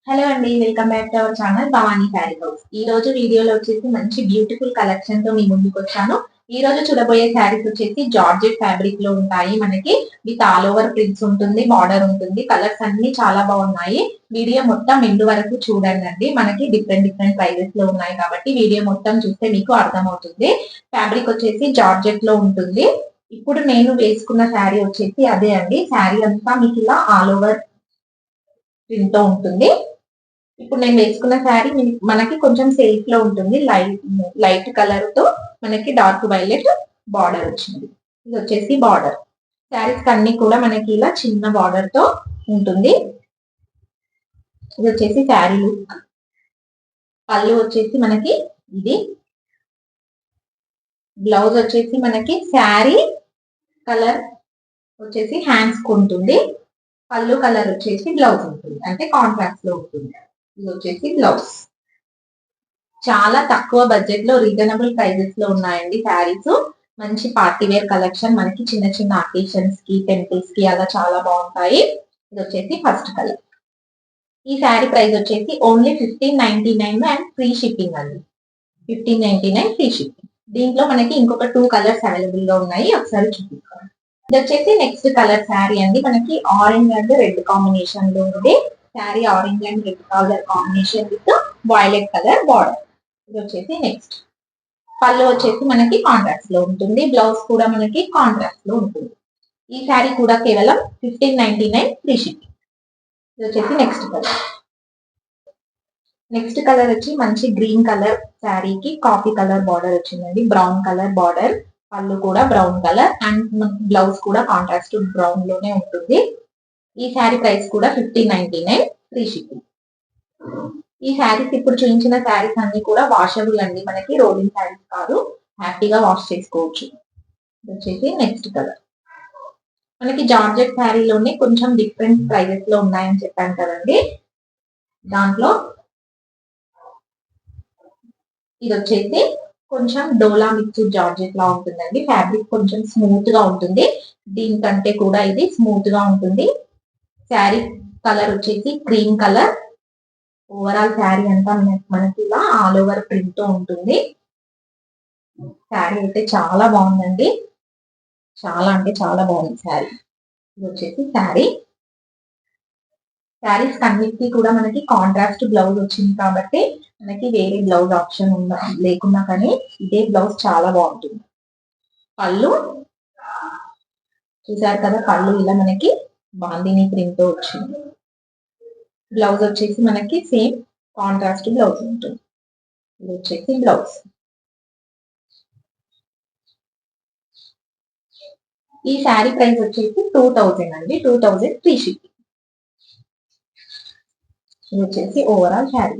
Hello అండి, welcome back to our channel Bhavani sari house. ఈ రోజు వీడియోలో వచ్చేసి మంచి బ్యూటిఫుల్ కలెక్షన్ తో మీ ముందుకు వచ్చాను. ఈ రోజు చూడబోయే శారీస్ వచ్చేసి జార్జెట్ ఫ్యాబ్రిక్ లో ఉంటాయి. మనకి విత్ ఆల్ ఓవర్ ప్రింట్స్ ఉంటుంది, బార్డర్ ఉంటుంది. కలర్స్ అన్ని చాలా బాగున్నాయి. వీడియో మొత్తం ఎండు వరకు చూడండి. మనకి డిఫరెంట్ ప్రైజెస్ లో ఉన్నాయి కాబట్టి వీడియో మొత్తం చూస్తే మీకు అర్థమవుతుంది. ఫ్యాబ్రిక్ వచ్చేసి జార్జెట్ లో ఉంటుంది. ఇప్పుడు నేను వేసుకున్న శారీ వచ్చేసి అదే అండి. శారీ అంతా మీకు ఇలా ఆల్ ఓవర్ ప్రింట్ తో ఉంటుంది. ఇప్పుడు నేను వేసుకున్న శారీ మనకి కొంచెం సెల్ఫ్ లో ఉంటుంది. లైట్ కలర్ తో మనకి డార్క్ వైలెట్ బార్డర్ వచ్చింది. ఇది వచ్చేసి బార్డర్. శారీస్ అన్ని కూడా మనకి ఇలా చిన్న బార్డర్ తో ఉంటుంది. ఇది వచ్చేసి శారీ లుక్. పళ్ళు వచ్చేసి మనకి ఇది. బ్లౌజ్ వచ్చేసి మనకి శారీ కలర్ వచ్చేసి హ్యాండ్స్ కు ఉంటుంది. పళ్ళు కలర్ వచ్చేసి బ్లౌజ్ ఉంటుంది, అంటే కాంట్రాక్ట్ లో ఉంటుంది. ఇది వచ్చేసి బ్లౌజ్. చాలా తక్కువ బడ్జెట్ లో రీజనబుల్ ప్రైజెస్ లో ఉన్నాయండి శారీస్. మంచి పార్టీ వేర్ కలెక్షన్. మనకి చిన్న చిన్న అకేషన్స్ కి, టెంపుల్స్ కి అలా చాలా బాగుంటాయి. ఇది వచ్చేసి ఫస్ట్ కలర్. ఈ శారీ ప్రైస్ వచ్చేసి ఓన్లీ 1599 అండ్ ఫ్రీ షిప్పింగ్ అండి. 1599 ఫ్రీ షిప్పింగ్. దీంట్లో మనకి ఇంకొక 2 కలర్స్ అవైలబుల్ గా ఉన్నాయి, ఒకసారి చూపిస్తాను. ఇది వచ్చేసి నెక్స్ట్ కలర్ శారీ అండి. మనకి ఆరెంజ్ అండ్ రెడ్ కాంబినేషన్ లో ఉంది. Sari orange and red colour combination with violet colour border. ఇది వచ్చేసి నెక్స్ట్. పళ్ళు వచ్చేసి మనకి కాంట్రాక్ట్ లో ఉంటుంది. బ్లౌజ్ కూడా మనకి కాంట్రాక్ట్ లో ఉంటుంది. ఈ శారీ కూడా కేవలం 1599 ఫ్రీ షిప్పింగ్. ఇది వచ్చేసి నెక్స్ట్ కలర్. నెక్స్ట్ కలర్ వచ్చి మంచి గ్రీన్ కలర్ శారీకి కాఫీ కలర్ బార్డర్ వచ్చిందండి. Brown colour border. పళ్ళు కూడా బ్రౌన్ కలర్ అండ్ బ్లౌజ్ కూడా కాంట్రాస్ట్ బ్రౌన్ లోనే ఉంటుంది. ఈ శారీ ప్రైస్ కూడా 1599 ఫ్రీ షిప్పింగ్. ఈ శారీస్ ఇప్పుడు చూపించిన శారీస్ అన్ని కూడా వాషబుల్ అండి. మనకి రోలింగ్ శారీస్ కాదు, హ్యాపీగా వాష్ చేసుకోవచ్చు. వచ్చేసి నెక్స్ట్ కలర్. మనకి జార్జెట్ శారీలోనే కొంచెం డిఫరెంట్ ప్రైజెస్ లో ఉన్నాయని చెప్పాను కదండి. దాంట్లో ఇది వచ్చేసి కొంచెం డోలా మిక్స్డ్ జార్జెట్ లా ఉంటుందండి. ఫ్యాబ్రిక్ కొంచెం స్మూత్ గా ఉంటుంది. దీనికంటే కూడా ఇది స్మూత్ గా ఉంటుంది. శారీ కలర్ వచ్చేసి క్రీమ్ కలర్. ఓవరాల్ శారీ అంతా మనకి ఇలా ఆల్ ఓవర్ ప్రింట్ తో ఉంటుంది. శారీ అయితే చాలా బాగుందండి. చాలా అంటే చాలా బాగుంది శారీ. ఇది వచ్చేసి శారీ. శారీస్ అన్నిటికీ కూడా మనకి కాంట్రాస్ట్ బ్లౌజ్ వచ్చింది కాబట్టి మనకి వేరే బ్లౌజ్ ఆప్షన్ లేకున్నా కానీ ఇదే బ్లౌజ్ చాలా బాగుంటుంది. పళ్ళు చూసారు కదా, పళ్ళు ఇలా మనకి బాందిని ప్రింట్ తో వచ్చింది. బ్లౌజ్ వచ్చేసి మనకి సేమ్ కాంట్రాస్ట్ బ్లౌజ్ ఉంటుంది. ఇది వచ్చేసి బ్లౌజ్. ఈ శారీ ప్రైస్ వచ్చేసి 2000 అండి. 2000 ఫ్రీ షిప్పింగ్. ఇది వచ్చేసి ఓవరాల్ శారీ.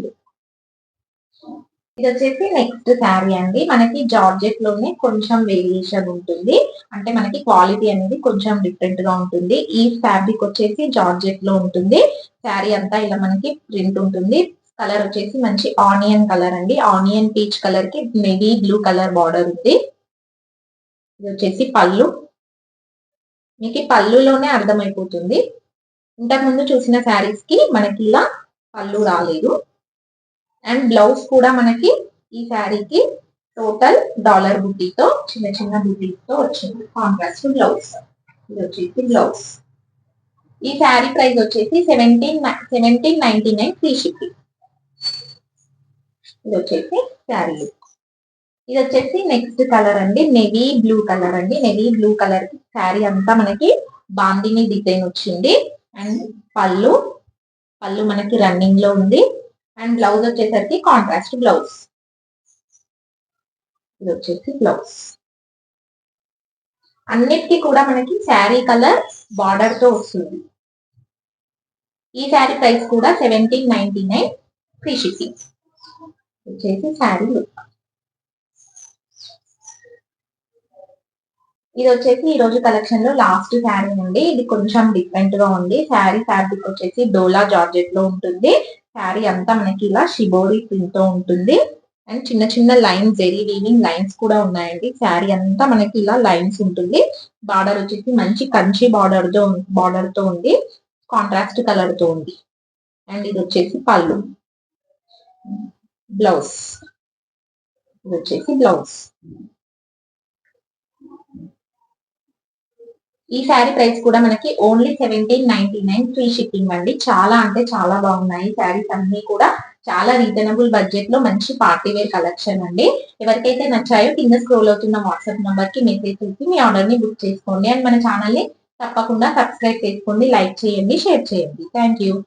ఇది వచ్చేసి నెక్స్ట్ శారీ అండి. మనకి జార్జెట్ లోనే కొంచెం వేరియేషన్ ఉంటుంది, అంటే మనకి క్వాలిటీ అనేది కొంచెం డిఫరెంట్ గా ఉంటుంది. ఈ ఫ్యాబ్రిక్ వచ్చేసి జార్జెట్ లో ఉంటుంది. శారీ అంతా ఇలా మనకి ప్రింట్ ఉంటుంది. కలర్ వచ్చేసి మంచి ఆనియన్ కలర్ అండి. ఆనియన్ పీచ్ కలర్ కి నేవీ బ్లూ కలర్ బార్డర్ ఉంది. ఇది వచ్చేసి పళ్ళు. మీకు పళ్ళులోనే అర్థమైపోతుంది. ఇంతకు ముందు చూసిన శారీస్ కి మనకి ఇలా పళ్ళు రాలేదు. అండ్ బ్లౌజ్ కూడా మనకి ఈ శారీకి టోటల్ డాలర్ బుట్టీతో చిన్న చిన్న బుట్టీతో వచ్చింది. Contrast blouse. ఇది వచ్చేసి బ్లౌజ్. ఈ శారీ ప్రైస్ వచ్చేసి 1799 ఫ్రీ షిప్పింగ్. ఇది వచ్చేసి శారీ. ఇది వచ్చేసి నెక్స్ట్ కలర్ అండి. నెవీ బ్లూ కలర్ అండి. నెవీ బ్లూ కలర్ కి శారీ అంతా మనకి బాందిని డిజైన్ వచ్చింది. అండ్ పళ్ళు మనకి రన్నింగ్ లో ఉంది. అండ్ బ్లౌజ్ వచ్చేసరికి కాంట్రాస్ట్ బ్లౌజ్. ఇది వచ్చేసి బ్లౌజ్. అన్నిటికీ కూడా మనకి శారీ కలర్ బార్డర్ తో వస్తుంది. ఈ శారీ ప్రైస్ కూడా 1799 ఫ్రీ షిప్పింగ్. వచ్చేసి శారీ లుక్. ఇది వచ్చేసి ఈ రోజు కలెక్షన్ లో లాస్ట్ శారీ అండి. ఇది కొంచెం డిఫరెంట్ గా ఉంది. శారీ ఫ్యాబ్రిక్ వచ్చేసి డోలా జార్జెట్ లో ఉంటుంది. శారీ అంతా మనకి ఇలా షిబోరి ప్రింట్ తో ఉంటుంది. అండ్ చిన్న చిన్న లైన్స్, జెరీ వీవింగ్ లైన్స్ కూడా ఉన్నాయండి. శారీ అంతా మనకి ఇలా లైన్స్ ఉంటుంది. బార్డర్ వచ్చేసి మంచి కంచి బార్డర్ తో ఉంది. కాంట్రాస్ట్ కలర్ తో ఉంది. అండ్ ఇది వచ్చేసి పళ్ళు, బ్లౌజ్, ఇది వచ్చేసి బ్లౌజ్. ఈ శారీ ప్రైస్ కూడా మనకి ఓన్లీ 1799 ఫ్రీ షిప్పింగ్ అండి. చాలా అంటే చాలా బాగున్నాయి శారీస్ అన్ని కూడా. చాలా రీజనబుల్ బడ్జెట్ లో మంచి పార్టీ వేర్ కలెక్షన్ అండి. ఎవరికైతే నచ్చాయో కింద స్క్రోల్ అవుతున్న వాట్సాప్ నంబర్ కి మెసేజ్ చేసి మీ ఆర్డర్ ని బుక్ చేసుకోండి. అండ్ మన ఛానల్ ని తప్పకుండా సబ్స్క్రైబ్ చేసుకోండి, లైక్ చేయండి, షేర్ చేయండి. Thank you.